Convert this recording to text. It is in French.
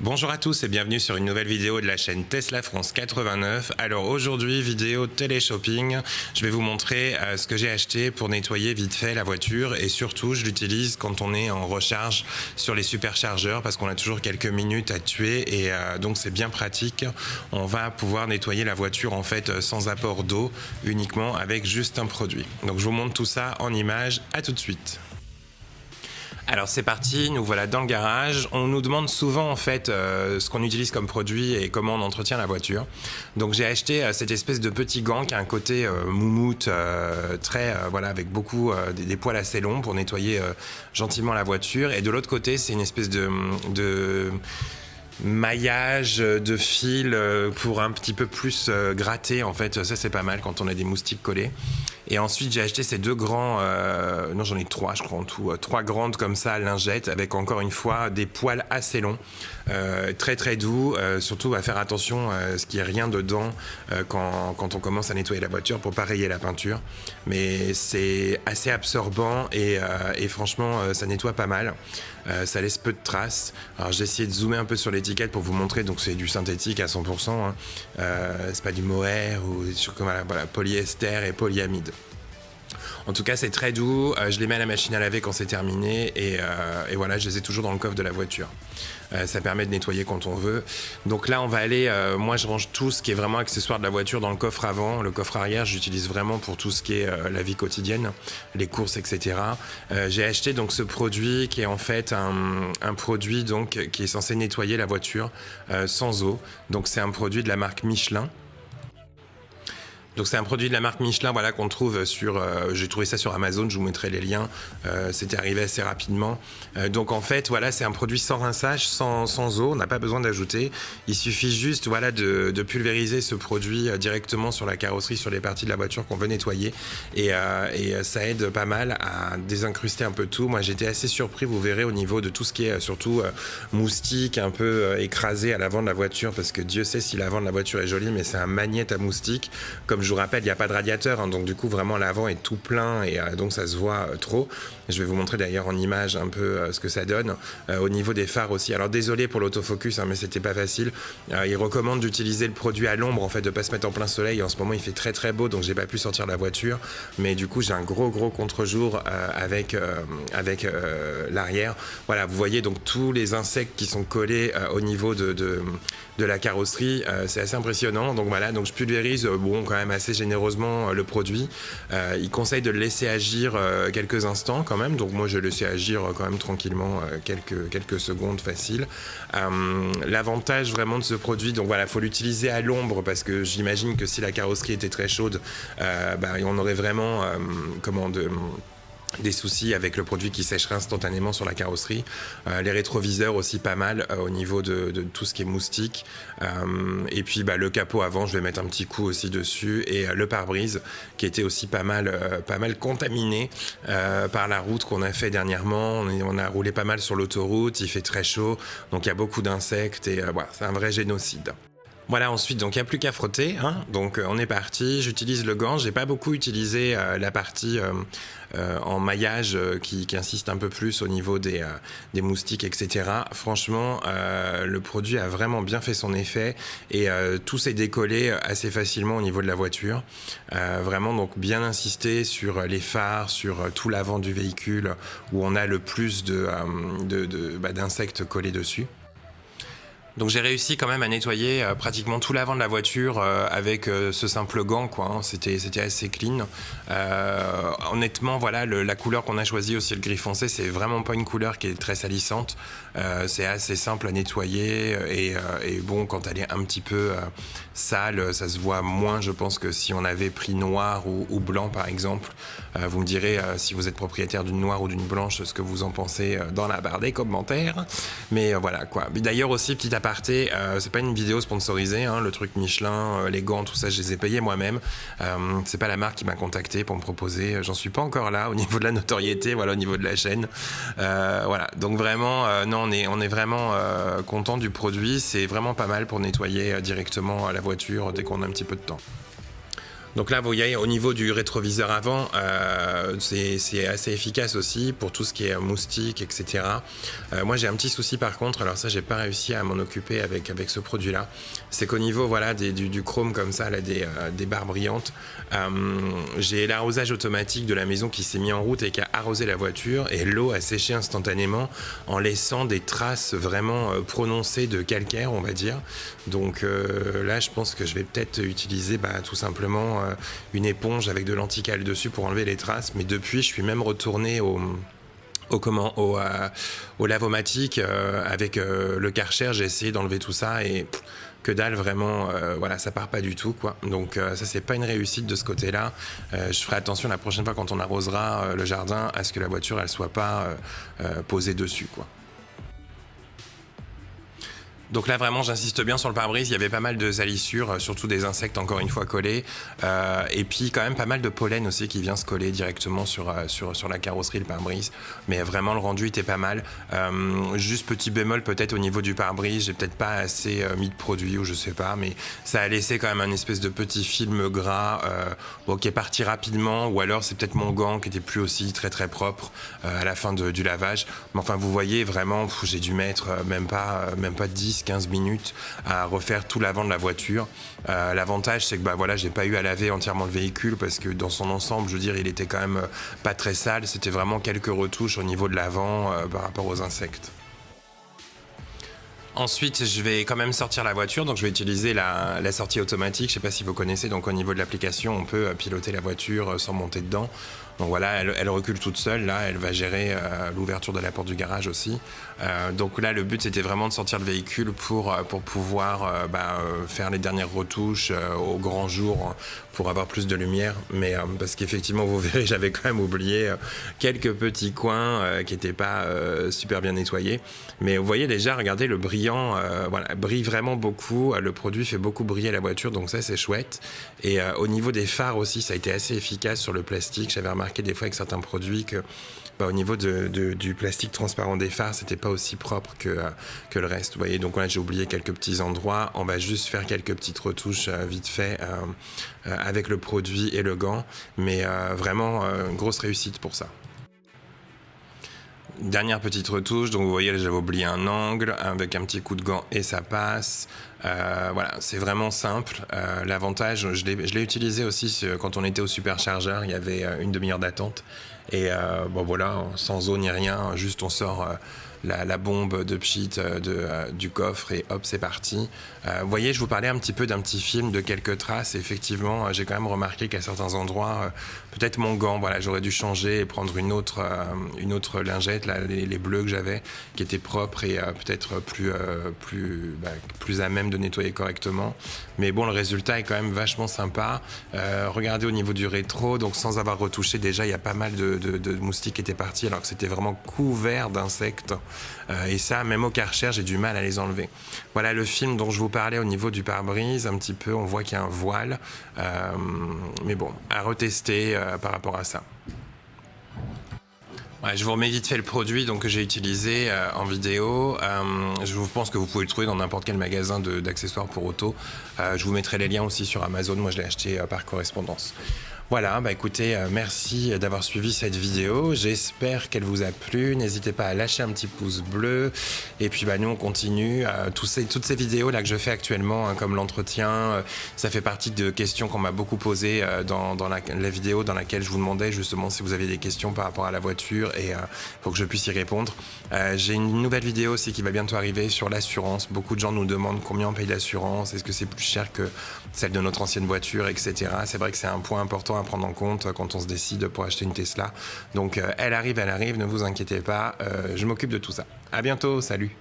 Bonjour à tous et bienvenue sur une nouvelle vidéo de la chaîne Tesla France 89. Alors aujourd'hui, vidéo télé-shopping. Je vais vous montrer ce que j'ai acheté pour nettoyer vite fait la voiture et surtout je l'utilise quand on est en recharge sur les superchargeurs parce qu'on a toujours quelques minutes à tuer et donc c'est bien pratique. On va pouvoir nettoyer la voiture en fait sans apport d'eau, uniquement avec juste un produit. Donc je vous montre tout ça en images, à tout de suite. Alors c'est parti, nous voilà dans le garage. On nous demande souvent en fait ce qu'on utilise comme produit et comment on entretient la voiture. Donc j'ai acheté cette espèce de petit gant qui a un côté moumoute très voilà avec beaucoup des poils assez longs pour nettoyer gentiment la voiture. Et de l'autre côté c'est une espèce de maillage de fil pour un petit peu plus gratter en fait. Ça c'est pas mal quand on a des moustiques collés. Et ensuite j'ai acheté ces deux grands, non j'en ai trois je crois en tout, trois grandes comme ça lingettes avec encore une fois des poils assez longs, très très doux, surtout à faire attention à ce qu'il n'y ait rien dedans quand on commence à nettoyer la voiture pour pas rayer la peinture. Mais c'est assez absorbant et franchement ça nettoie pas mal, ça laisse peu de traces. Alors j'ai essayé de zoomer un peu sur l'étiquette pour vous montrer, donc c'est du synthétique à 100%, hein. C'est pas du mohair ou voilà, polyester et polyamide. En tout cas c'est très doux, je les mets à la machine à laver quand c'est terminé et voilà, je les ai toujours dans le coffre de la voiture. Ça permet de nettoyer quand on veut. Donc là on va aller, moi je range tout ce qui est vraiment accessoire de la voiture dans le coffre avant. Le coffre arrière j'utilise vraiment pour tout ce qui est la vie quotidienne, les courses etc. J'ai acheté donc ce produit qui est en fait un produit donc qui est censé nettoyer la voiture sans eau. Donc c'est un produit de la marque Michelin. Donc c'est un produit de la marque Michelin, voilà, qu'on trouve sur, j'ai trouvé ça sur Amazon, je vous mettrai les liens, c'était arrivé assez rapidement. Donc en fait voilà, c'est un produit sans rinçage, sans eau, on n'a pas besoin d'ajouter, il suffit juste voilà de pulvériser ce produit directement sur la carrosserie, sur les parties de la voiture qu'on veut nettoyer et ça aide pas mal à désincruster un peu tout. Moi j'étais assez surpris, vous verrez, au niveau de tout ce qui est surtout moustique, un peu écrasé à l'avant de la voiture, parce que Dieu sait si l'avant de la voiture est joli, mais c'est un magnète à moustiques. Comme je vous rappelle, il n'y a pas de radiateur, hein, donc du coup vraiment l'avant est tout plein et donc ça se voit trop. Je vais vous montrer d'ailleurs en image un peu ce que ça donne. Au niveau des phares aussi, alors désolé pour l'autofocus, hein, mais c'était pas facile. Il recommande d'utiliser le produit à l'ombre, en fait, de pas se mettre en plein soleil. En ce moment il fait très très beau, donc j'ai pas pu sortir la voiture, mais du coup j'ai un gros contre-jour avec l'arrière. Voilà, vous voyez donc tous les insectes qui sont collés au niveau de la carrosserie, c'est assez impressionnant. Donc voilà, donc je pulvérise bon quand même assez généreusement le produit. Il conseille de le laisser agir quelques instants quand même, donc moi je le laisse agir quand même tranquillement quelques secondes facile. L'avantage vraiment de ce produit, donc voilà, faut l'utiliser à l'ombre parce que j'imagine que si la carrosserie était très chaude, on aurait vraiment des soucis avec le produit qui sécherait instantanément sur la carrosserie. Les rétroviseurs aussi pas mal au niveau de tout ce qui est moustique. Et puis le capot avant, je vais mettre un petit coup aussi dessus. Et le pare-brise qui était aussi pas mal contaminé par la route qu'on a fait dernièrement. On a roulé pas mal sur l'autoroute, il fait très chaud, donc il y a beaucoup d'insectes et voilà, c'est un vrai génocide. Voilà, ensuite donc il n'y a plus qu'à frotter, hein. Donc on est parti, j'utilise le gant, j'ai pas beaucoup utilisé la partie en maillage qui insiste un peu plus au niveau des moustiques etc. Franchement le produit a vraiment bien fait son effet et tout s'est décollé assez facilement au niveau de la voiture. Vraiment donc bien insister sur les phares, sur tout l'avant du véhicule où on a le plus d'insectes collés dessus. Donc j'ai réussi quand même à nettoyer pratiquement tout l'avant de la voiture avec ce simple gant, quoi, hein. C'était assez clean. Honnêtement, voilà, la couleur qu'on a choisie aussi, le gris foncé, c'est vraiment pas une couleur qui est très salissante. C'est assez simple à nettoyer et bon, quand elle est un petit peu sale, ça se voit moins, je pense, que si on avait pris noir ou blanc par exemple. Vous me direz si vous êtes propriétaire d'une noire ou d'une blanche ce que vous en pensez dans la barre des commentaires. Mais voilà quoi. D'ailleurs aussi, petit aparté, c'est pas une vidéo sponsorisée, hein, le truc Michelin, les gants, tout ça, je les ai payés moi-même. C'est pas la marque qui m'a contacté pour me proposer. J'en suis pas encore là au niveau de la notoriété, voilà, au niveau de la chaîne. Voilà, donc vraiment, non, on est vraiment content du produit. C'est vraiment pas mal pour nettoyer directement la voiture dès qu'on a un petit peu de temps. Donc là, vous voyez, au niveau du rétroviseur avant, c'est assez efficace aussi pour tout ce qui est moustique, etc. Moi, j'ai un petit souci par contre, alors ça, j'ai pas réussi à m'en occuper avec ce produit-là. C'est qu'au niveau voilà, du chrome comme ça, là, des barres brillantes, j'ai l'arrosage automatique de la maison qui s'est mis en route et qui a arrosé la voiture, et l'eau a séché instantanément en laissant des traces vraiment prononcées de calcaire, on va dire. Donc là, je pense que je vais peut-être utiliser tout simplement une éponge avec de l'anticale dessus pour enlever les traces. Mais depuis, je suis même retourné au lavomatique avec le Karcher. J'ai essayé d'enlever tout ça et que dalle, vraiment, voilà, ça part pas du tout, quoi. Donc ça, c'est pas une réussite de ce côté-là. Je ferai attention la prochaine fois quand on arrosera le jardin à ce que la voiture elle soit pas posée dessus, quoi. Donc là, vraiment, j'insiste bien sur le pare-brise. Il y avait pas mal de salissures, surtout des insectes, encore une fois, collés. Et puis, quand même, pas mal de pollen aussi qui vient se coller directement sur la carrosserie, le pare-brise. Mais vraiment, le rendu était pas mal. Juste petit bémol, peut-être au niveau du pare-brise. J'ai peut-être pas assez mis de produit ou je sais pas. Mais ça a laissé quand même un espèce de petit film gras qui est parti rapidement. Ou alors, c'est peut-être mon gant qui était plus aussi très, très propre à la fin du lavage. Mais enfin, vous voyez, vraiment, j'ai dû mettre même pas 10-15 minutes à refaire tout l'avant de la voiture. L'avantage, c'est que voilà, j'ai pas eu à laver entièrement le véhicule parce que dans son ensemble, je veux dire, il était quand même pas très sale. C'était vraiment quelques retouches au niveau de l'avant par rapport aux insectes. Ensuite, je vais quand même sortir la voiture, donc je vais utiliser la sortie automatique. Je sais pas si vous connaissez, donc au niveau de l'application, on peut piloter la voiture sans monter dedans. Donc voilà, elle recule toute seule, là, elle va gérer l'ouverture de la porte du garage aussi. Donc là, le but, c'était vraiment de sortir le véhicule pour pouvoir faire les dernières retouches au grand jour pour avoir plus de lumière. Mais parce qu'effectivement, vous verrez, j'avais quand même oublié quelques petits coins qui n'étaient pas super bien nettoyés. Mais vous voyez déjà, regardez, le brillant brille vraiment beaucoup. Le produit fait beaucoup briller la voiture, donc ça, c'est chouette. Et au niveau des phares aussi, ça a été assez efficace sur le plastique. J'avais remarqué des fois avec certains produits que au niveau du plastique transparent des phares, c'était pas aussi propre que le reste. Vous voyez, donc là, j'ai oublié quelques petits endroits. On va juste faire quelques petites retouches vite fait avec le produit et le gant. Mais vraiment, une grosse réussite pour ça. Dernière petite retouche, donc vous voyez, j'avais oublié un angle avec un petit coup de gant et ça passe. Voilà, c'est vraiment simple. L'avantage, je l'ai utilisé aussi quand on était au superchargeur, il y avait une demi-heure d'attente. Et voilà, sans eau ni rien, juste on sort la bombe de pchit du coffre et hop, c'est parti. Vous voyez, je vous parlais un petit peu d'un petit film de quelques traces. Et effectivement, j'ai quand même remarqué qu'à certains endroits, peut-être mon gant, voilà, j'aurais dû changer et prendre une autre lingette, là, les bleus que j'avais, qui étaient propres et peut-être plus à même de nettoyer correctement. Mais bon, le résultat est quand même vachement sympa. Regardez au niveau du rétro, donc sans avoir retouché, déjà, il y a pas mal de moustiques qui étaient partis alors que c'était vraiment couvert d'insectes. Et ça, même au Karcher, j'ai du mal à les enlever. Voilà le film dont je vous parlais au niveau du pare-brise, un petit peu, on voit qu'il y a un voile. Mais bon, à retester par rapport à ça. Ouais, je vous remets vite fait le produit que j'ai utilisé en vidéo. Je pense que vous pouvez le trouver dans n'importe quel magasin d'accessoires pour auto. Je vous mettrai les liens aussi sur Amazon. Moi, je l'ai acheté par correspondance. Voilà, écoutez, merci d'avoir suivi cette vidéo. J'espère qu'elle vous a plu. N'hésitez pas à lâcher un petit pouce bleu. Et puis nous, on continue. Toutes ces vidéos là que je fais actuellement, comme l'entretien, ça fait partie de questions qu'on m'a beaucoup posées dans la vidéo dans laquelle je vous demandais justement si vous aviez des questions par rapport à la voiture et pour que je puisse y répondre. J'ai une nouvelle vidéo aussi qui va bientôt arriver sur l'assurance. Beaucoup de gens nous demandent combien on paye d'assurance. Est-ce que c'est plus cher que celle de notre ancienne voiture, etc. C'est vrai que c'est un point important à prendre en compte quand on se décide pour acheter une Tesla. Donc elle arrive, ne vous inquiétez pas, je m'occupe de tout ça. À bientôt, salut.